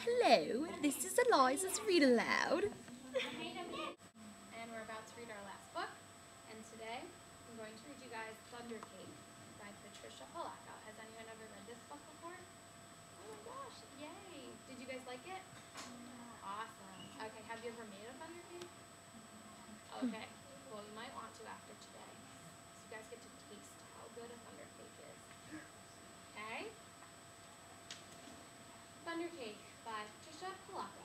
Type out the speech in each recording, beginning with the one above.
Hello, this is Eliza's Read Aloud. And we're about to read our last book. And today I'm going to read you guys Thunder Cake by Patricia Polacco. Has anyone ever read this book before? Oh my gosh, yay! Did you guys like it? Awesome. Okay, have you ever made a thunder cake? Okay, well you might want to after today. So you guys get to taste how good a thunder cake is. Okay? Thunder Cake by Patricia Polacco.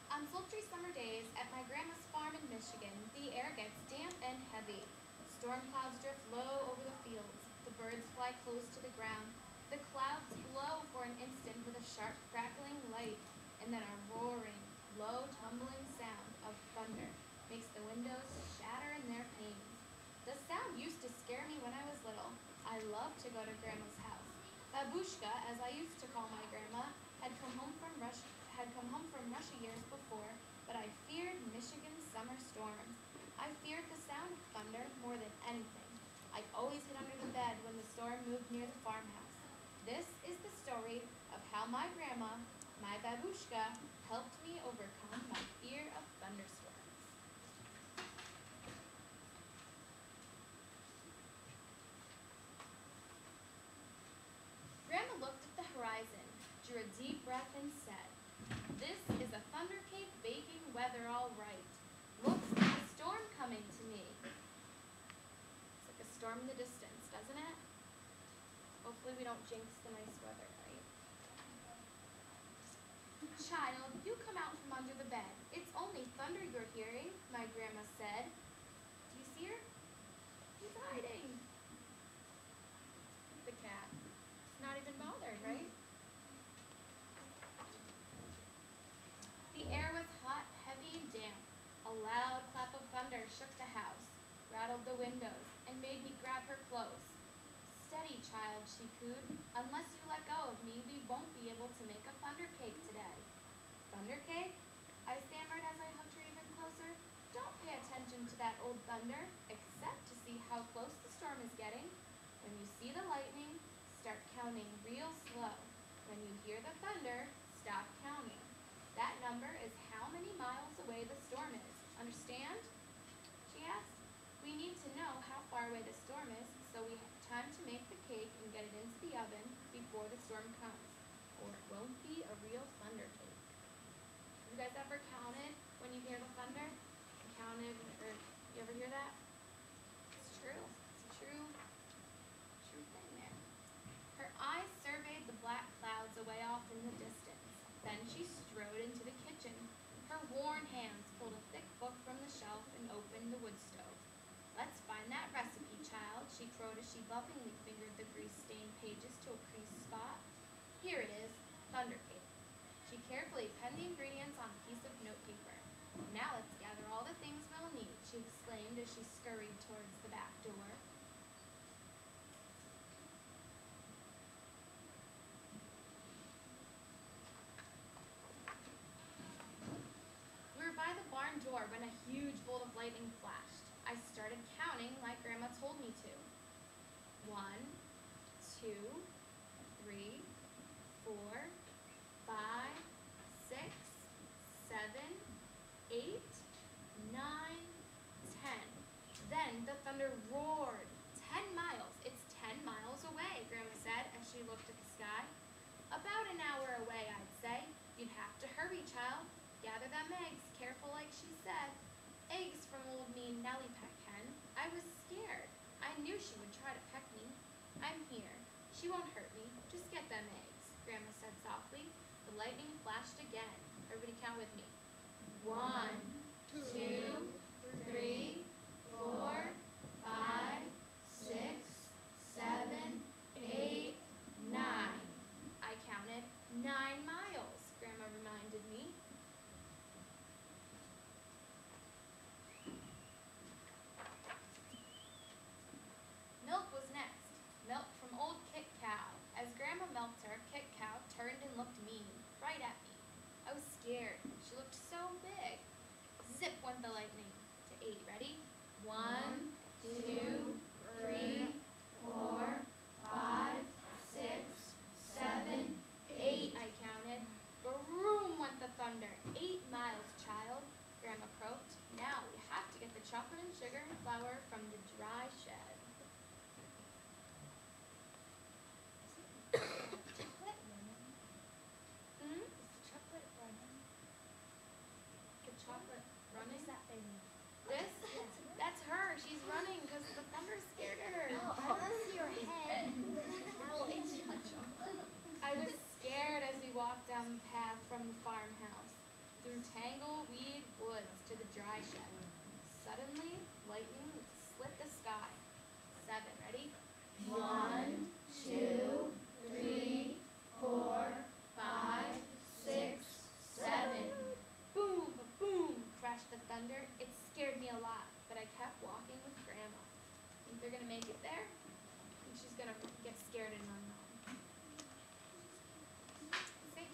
On sultry summer days at my grandma's farm in Michigan, the air gets damp and heavy. Storm clouds drift low over the fields. The birds fly close to the ground. The clouds blow for an instant with a sharp crackling light, and then a roaring, low tumbling sound of thunder makes the windows shatter in their panes. The sound used to scare me when I was little. I loved to go to Grandma's house. Babushka, as I used to call my grandma, had come home from Russia years before, but I feared Michigan's summer storms. I feared the sound of thunder more than anything. I always hid under the bed when the storm moved near the farmhouse. This is the story of how my grandma, my babushka, helped me overcome my fear of thunderstorms. Grandma looked at the horizon, drew a deep breath, and said, "This is a thunder cake baking weather, all right. Looks like a storm coming to me." It's like a storm in the distance, doesn't it? Hopefully we don't jinx the nice weather, right? "Child, you come out from under the bed. It's only thunder you're hearing," my grandma said. Do you see her? She's hiding. The cat. Not even bothered, right? The air was hot, heavy, and damp. A loud clap of thunder shook the house, rattled the windows, and made me grab her close. "Steady, child," she cooed. "Unless you let go of me, we won't be able to make a thunder cake today." "Thunder cake?" I stammered as I hugged her even closer. "Don't pay attention to that old thunder, except to see how close the storm is getting. When you see the lightning, start counting real slow. When you hear the thunder, stop counting. That number is how many miles away the storm is. Understand?" she asked. "We need to know how far away the storm is so we have time to make the cake and get it into the oven before the storm comes, or it won't be a real thunder cake." You guys ever counted when you hear the thunder? Counted, or you ever hear that? It's true. It's a true thing there. Her eyes surveyed the black clouds away off in the distance. Then she strode into the kitchen. Her worn hands pulled a thick book from the shelf and opened the wood stove. "Let's find that recipe, child," she crowed as she lovingly fingered the grease-stained pages to a creased spot. "Here it is, thunder cake." She carefully penned the ingredients on a piece of notepaper. "Now let's gather all the things we'll need," she exclaimed as she scurried towards the back door. We were by the barn door when a huge bolt of lightning flashed. I started counting like Grandma told me to. 1, 2, 3, 4, 5, 6, 7, 8, 9, 10. Then the thunder roared. 10 miles. It's 10 miles away, Grandma said as she looked at the sky. "About an hour away, I'd say. You'd have to hurry, child. Gather them eggs, careful like she said." Eggs from old mean Nellie Peck Hen. I was scared. I knew she would try to peck me. "I'm here. She won't hurt me. Just get them eggs," Grandma said softly. The lightning flashed again. Everybody count with me. 1, 2, 3, 4, 5, 6, 7, 8, 9. I counted. 9 miles, Grandma reminded me. Milk was next. Milk from old Kit Cow. As Grandma milked her, Kit Cow turned and looked mean, right at me. I was scared. She looked so big. Zip went the lightning. To 8. Ready? 1, 2, 3, 4, 5, 6, 7, 8. down the path from the farmhouse, through tangle-weed woods to the dry shed. Suddenly, lightning split the sky. 7, ready? 1, 2, 3, 4, 5, 6, 7. Boom, boom, crashed the thunder. It scared me a lot, but I kept walking with Grandma. Think they're gonna make it there? I think she's gonna get scared and run home. See?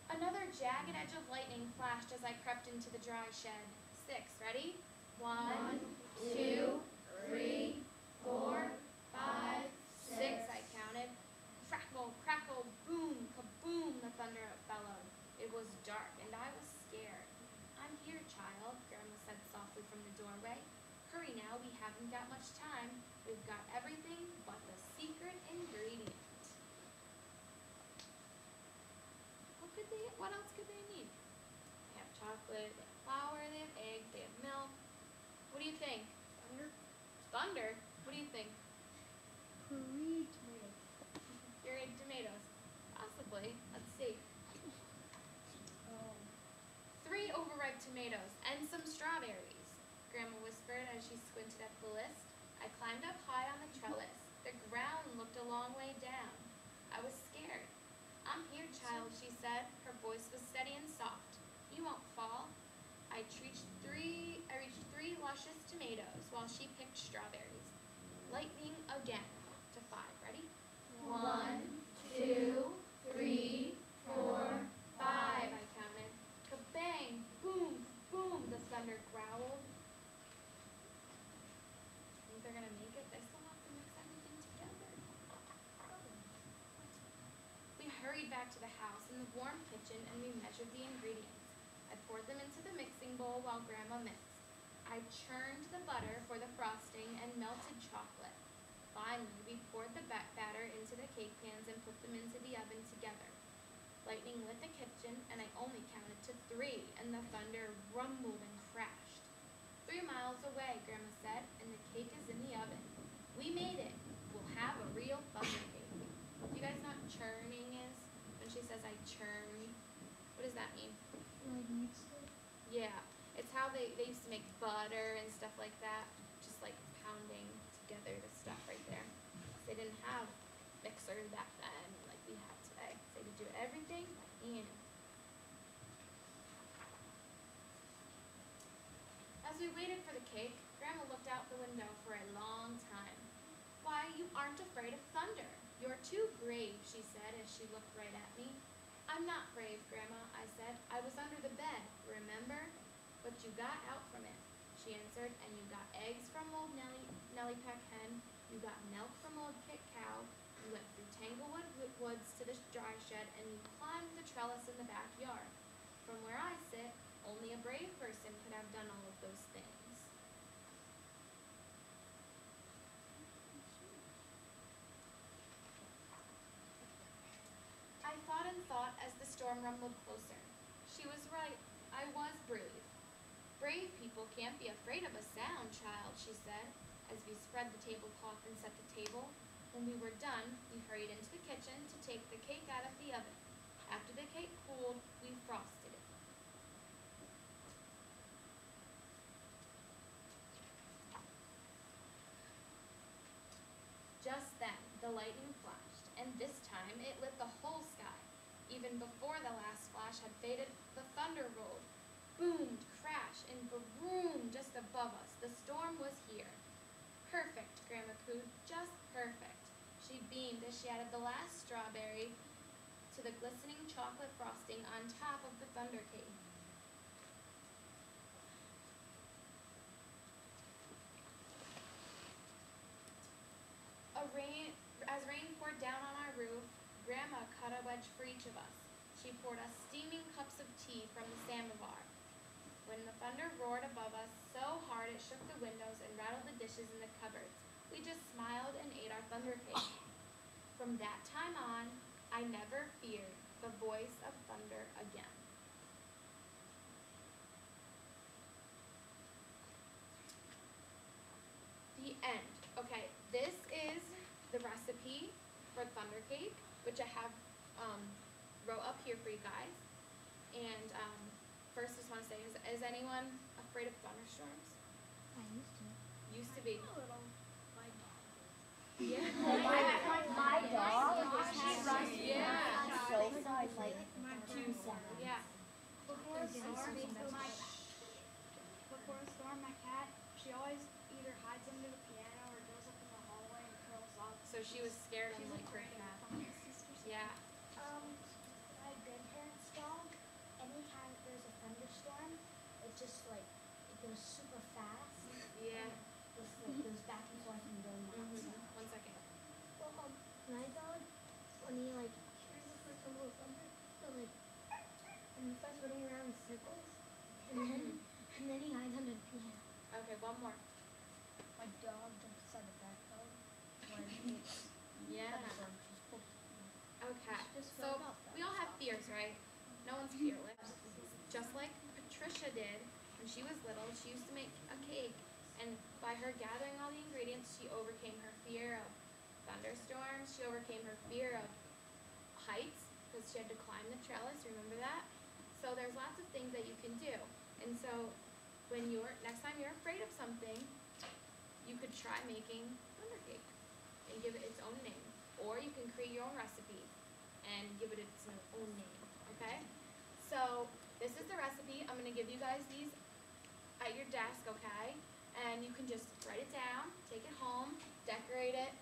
Another jagged edge of lightning flashed as I crept into the dry shed. 6, ready? 1, 2, 3, 4, 5, 6, I counted. Crackle, crackle, boom, kaboom, the thunder bellowed. It was dark, and I was scared. I'm here, child, Grandma said softly from the doorway. Hurry now, we haven't got much time. We've got everything but the secret ingredient. What else could they need? They have chocolate, they have flour, they have eggs, they have milk. What do you think? Thunder? Thunder? What do you think? Pureed tomato. Pureed tomatoes. Possibly. Let's see. 3 overripe tomatoes and some strawberries, Grandma whispered as she squinted at the list. I climbed up high on the trellis. The ground looked a long way down. I was scared. I'm here, child, she said. Her voice was steady and soft. You won't fall. I reached 3 luscious tomatoes while she picked strawberries. Lightning again. To 5. Ready? 1, 2, 3, 4, 5. I counted. Kabang! Boom! Boom! The thunder growled. Think they're gonna make it? They still have to mix everything together. We hurried back to the house in the warm kitchen and we measured the ingredients. I poured them into the mixing bowl while Grandma mixed. I churned the butter for the frosting and melted chocolate. Finally, we poured the batter into the cake pans and put them into the oven together. Lightning lit the kitchen, and I only counted to 3, and the thunder rumbled and crashed. 3 miles away, Grandma said, and the cake is in the oven. We made it. We'll have a real thunder cake. Do you guys know what churning is? When she says I churn, what does that mean? Like mixed it? Yeah, it's how they used to make butter and stuff like that, just like pounding together the stuff right there. They didn't have mixers back then like we have today. They had to do everything by hand. As we waited for the cake, Grandma looked out the window for a long time. Why, you aren't afraid of thunder. You're too brave, she said as she looked right at me. I'm not brave, Grandma, I said. I was under the bed, remember? But you got out from it, she answered, and you got eggs from old Nellie Peck hen, you got milk from old Kit Cow, you went through Tanglewood woods to the dry shed, and you climbed the trellis in the backyard. From where I sit, only a brave person could have done all of those things. I thought and thought as the storm rumbled closer. She was right. I was brave. Brave people can't be afraid of a sound, child, she said, as we spread the tablecloth and set the table. When we were done, we hurried into the kitchen to take the cake out of the oven. After the cake cooled, we frosted it. Just then, the lightning flashed, and this time it lit the whole sky. Even before the last flash had faded, the thunder rolled, boomed, crashed, and boom just above us. The storm was here. Perfect, Grandma cooed, just perfect. She beamed as she added the last strawberry to the glistening chocolate frosting on top of the thunder cake. As rain poured down on our roof, Grandma cut a wedge for each of us. She poured us steaming cups of tea from the samovar. When the thunder roared above us so hard it shook the windows and rattled the dishes in the cupboards, we just smiled and ate our thunder cake. From that time on, I never feared the voice of thunder again. The end. Okay, this is the recipe for thunder cake, which I have wrote up here for you guys. And first, just want to say, is anyone afraid of thunderstorms? I used to. Used to be. A little. My dog. Yeah. My dog, She runs. Yeah. so fast, like My 2 seconds. Yeah. Before a storm, my cat, she always either hides under the piano or goes up in the hallway and curls up. So she was scared of like her cat. Yeah. My grandparents' dog, anytime there's a thunderstorm, it just like, it goes super fast. Yeah. Just like goes back and forth and goes nuts. One second. Well, my dog, when he like hears the first little thunder, he'll like, and he starts running around in circles, and then he hides under the piano. Okay, one more. My dog jumps inside the back dog when it's Yeah. thunderstorm. Okay. So we all have fears, right? No one's fearless. Just like Patricia did when she was little, she used to make a cake, and by her gathering all the ingredients, she overcame her fear of thunderstorms. She overcame her fear of heights because she had to climb the trellis. Remember that? So there's lots of things that you can do. And so when next time you're afraid of something, you could try making thunder cake and give it its own name. Or you can create your own recipe and give it its own name, okay? So this is the recipe. I'm gonna give you guys these at your desk, okay? And you can just write it down, take it home, decorate it,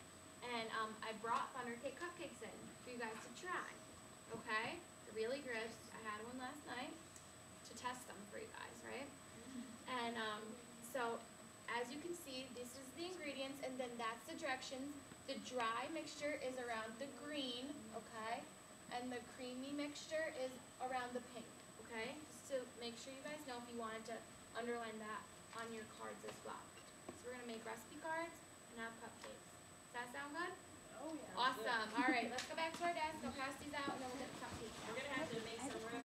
and I brought thunder cake cupcakes in for you guys to try, okay? They're really good. I had one last night to test them for you guys, right? And so as you can see, this is the ingredients, and then that's the directions. The dry mixture is around the green, okay? And the creamy mixture is around the pink, okay? Just to make sure you guys know if you wanted to underline that on your cards as well. So we're gonna make recipe cards and have cupcakes. Does that sound good? Oh yeah. Awesome. All right, let's go back to our desk. I'll pass these out and then we'll get the cupcakes out. We're gonna have to make some room.